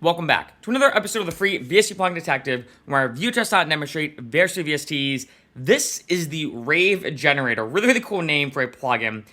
Welcome back to another episode of the free VST plugin detective, where I review, test out, and demonstrate various VSTs. This is the Rave Generator. Really cool name for a plugin.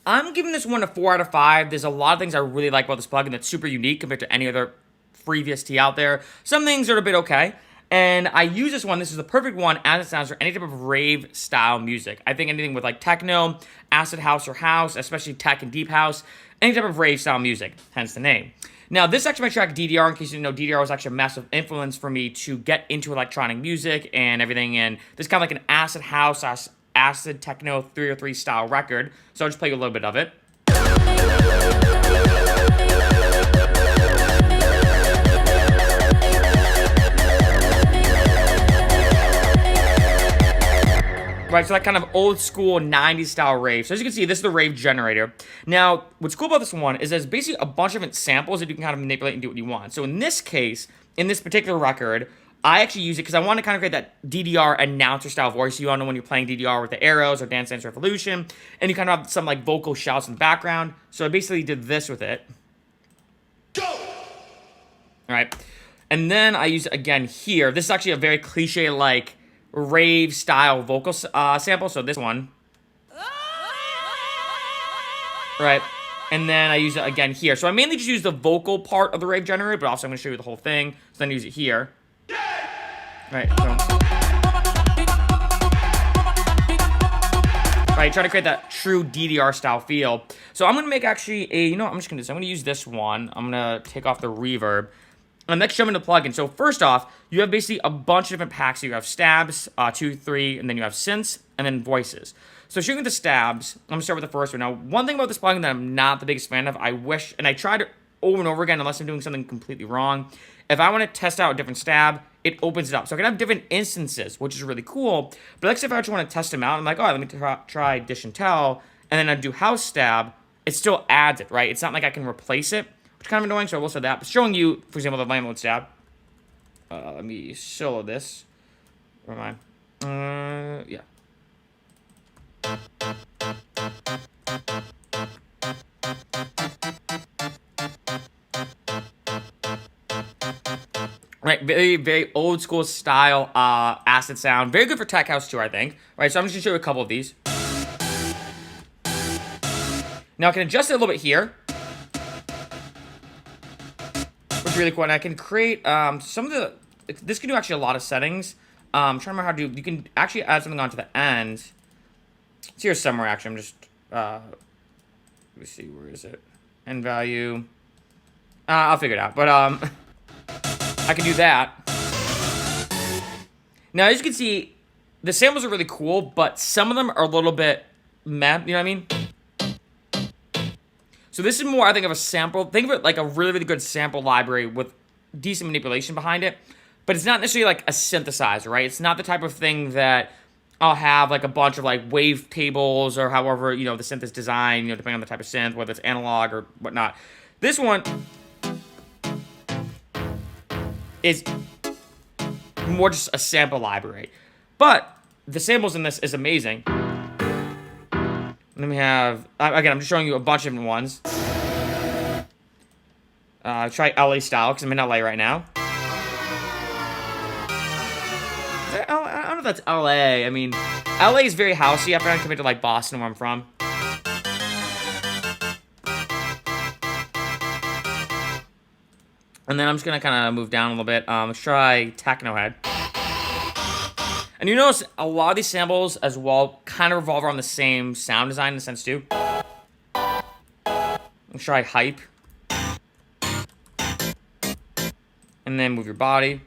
I'm giving this one a 4 out of 5. There's a lot of things I really like about this plugin that's super unique compared to any other free VST out there. Some things are a bit okay. And I use this one. This is the perfect one as it sounds for any type of rave style music. I think anything with like techno, acid house or house, especially tech and deep house, any type of rave style music, hence the name. Now, this is actually my track DDR. In case you didn't know, DDR was actually a massive influence for me to get into electronic music and everything. And this is kind of like an acid house, acid techno 303 style record. So I'll just play you a little bit of it. Right, so that kind of old school 90s style rave. So as you can see, this is the Rave Generator. Now, what's cool about this one is there's basically a bunch of different samples that you can kind of manipulate and do what you want. So in this case, in this particular record, I actually use it because I want to kind of create that DDR announcer style voice. You all know when you're playing DDR with the arrows or Dance Dance Revolution, and you kind of have some like vocal shouts in the background. So I basically did this with it. Go! All right, and then I use it again here. This is actually a very cliche like rave style vocal sample, so this one, right, and then I use it again here. So I mainly just use the vocal part of the Rave Generator, but also I'm going to show you the whole thing, so then use it here, right, so right, try to create that true DDR style feel. So I'm going to make actually a, I'm just going to do this. I'm going to use this one. I'm going to take off the reverb. And let's jump into the plugin. So first off, you have basically a bunch of different packs. So you have stabs, 2, 3, and then you have synths, and then voices. So shooting with the stabs, I'm going to start with the first one. Now, one thing about this plugin that I'm not the biggest fan of, I wish, and I tried it over and over again unless I'm doing something completely wrong. If I want to test out a different stab, it opens it up. So I can have different instances, which is really cool. But like if I actually want to test them out, I'm like, oh, let me try dish and tell, and then I do house stab, it still adds it, right? It's not like I can replace it, which is kind of annoying, so I will say that. But showing you, for example, the volume mode stab. Let me solo this. Where am I? Yeah. Right, very old school style acid sound. Very good for tech house too, I think. Right, so I'm just gonna show you a couple of these. Now I can adjust it a little bit here, which is really cool. And I can create some of the. This can do actually a lot of settings. I'm trying to remember how to do. You can actually add something onto the end. It's here somewhere. Actually, I'm just. Let me see, where is it? End value. I'll figure it out. But I can do that. Now, as you can see, the samples are really cool, but some of them are a little bit meh. You know what I mean? So this is more, I think, of a sample. Think of it like a really good sample library with decent manipulation behind it. But it's not necessarily like a synthesizer, right? It's not the type of thing that I'll have like a bunch of like wave tables or however, the synth is designed, depending on the type of synth, whether it's analog or whatnot. This one is more just a sample library. But the samples in this is amazing. Then we have, again, I'm just showing you a bunch of different ones. Try LA style, because I'm in LA right now. I don't know if that's LA. I mean, LA is very housey after I compared to like Boston, where I'm from. And then I'm just going to kind of move down a little bit. Let's try Techno Head. And you notice a lot of these samples as well kind of revolve around the same sound design in a sense too. Let's try Hype. And then move your body.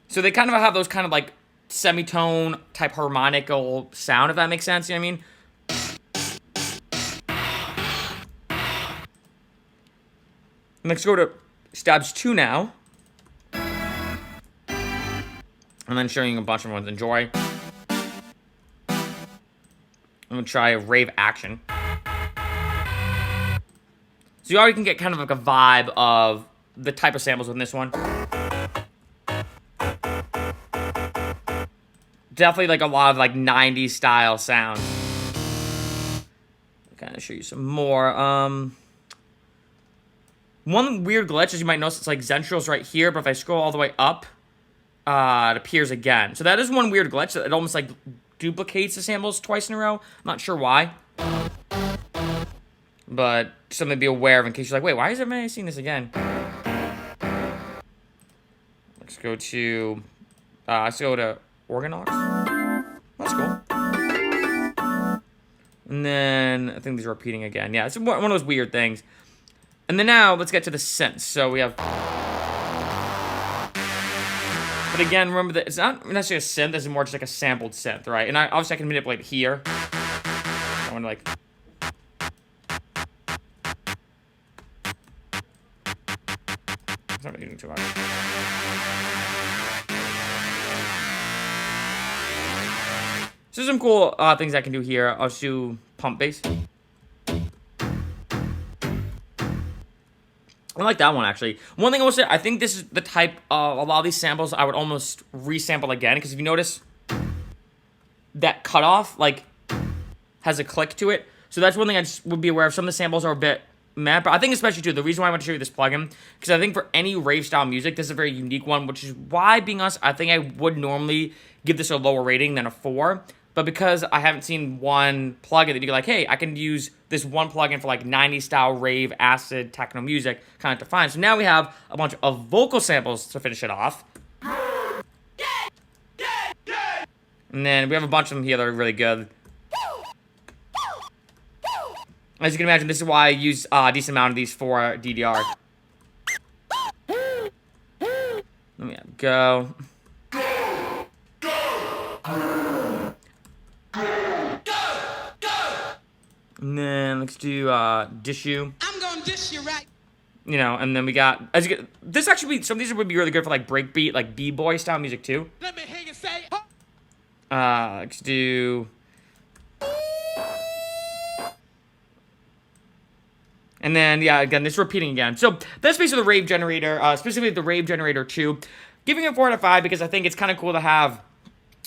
So they kind of have those kind of like semitone type harmonical sound, if that makes sense, you know what I mean? And let's go to stabs 2 now. And then showing you a bunch of ones. Enjoy. I'm going to try a Rave Action. So you already can get kind of like a vibe of the type of samples in this one. Definitely like a lot of like 90s style sound. I'll kind of show you some more. Let's try Techno Head. And then I'm just going to kind of move down a little bit. I'm just try Hype. And then move your body. So you already can get kind of like a vibe of the type of samples in this one. Definitely like a lot of like 90s style sound. Kind of show you some more. Let's kind of show you some more. One weird glitch, as you might notice, it's like Zentral's right here, but if I scroll all the way up, it appears again. So that is one weird glitch. It almost like duplicates the samples twice in a row. I'm not sure why. But something to be aware of in case you're like, wait, why is everybody seeing this again? Let's go to Organox. That's cool. And then I think these are repeating again. Yeah, it's one of those weird things. And then now let's get to the synths. So we have. But again, remember that it's not necessarily a synth. It's more just like a sampled synth, right? And obviously I can manipulate it here. I want to like. It's not really doing too much. So there's some cool things I can do here. I'll just do pump bass. I like that one, actually. One thing I will say, I think this is the type of, a lot of these samples I would almost resample again, because if you notice, that cutoff, like, has a click to it. So that's one thing I just would be aware of. Some of the samples are a bit meh, but I think especially, too, the reason why I want to show you this plugin, because I think for any rave-style music, this is a very unique one, which is why, being honest, I think I would normally give this a lower rating than a 4. But because I haven't seen one plugin that you're like, hey, I can use this one plugin for like 90s style rave, acid, techno music, kind of defined. So now we have a bunch of vocal samples to finish it off. And then we have a bunch of them here that are really good. As you can imagine, this is why I use a decent amount of these for DDR. Let me go. And then let's do dish you. I'm gonna dish you right. You know, and then we got as you get, this actually some of these would be really good for like breakbeat, like b-boy style music too. Let me hear you say. Let's do. And then yeah, again, this is repeating again. So that's basically the Rave Generator, specifically the Rave Generator 2. Giving it 4 out of 5 because I think it's kind of cool to have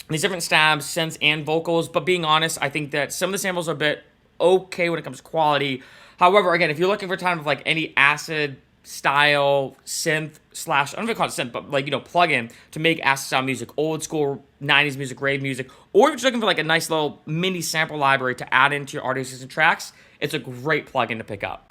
these different stabs, synths, and vocals. But being honest, I think that some of the samples are a bit okay when it comes to quality. However, again, if you're looking for time of like any acid style synth slash, I don't know if I call it synth, but like, you know, plugin to make acid style music, old school 90s music, rave music, or if you're just looking for like a nice little mini sample library to add into your audio system tracks, it's a great plugin to pick up.